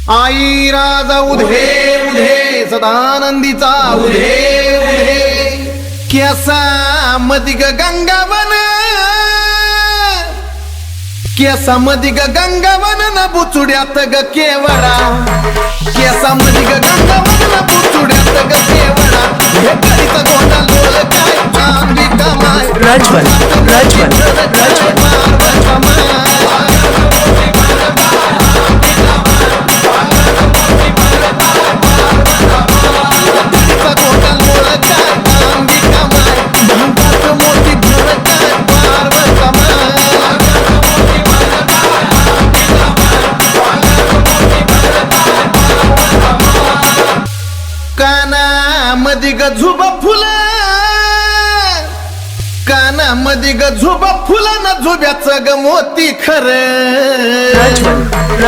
आई राजा उधे उधे सदानंदीचा उधे उधे केसा मदिग गंगावन केसा मदिग गंगावन न बुचुड्यात ग केवडा केसा मदिग गंगावन न बुचुड्यात ग केवडा हे कधीचा गोंडा लोळ काय चांदी कमाय राजवन राजवन राजवन कानामध्ये ग झुबा फुलं कानामध्ये ग झुबा फुलं ना झुब्याचं ग मोती खरं राजवन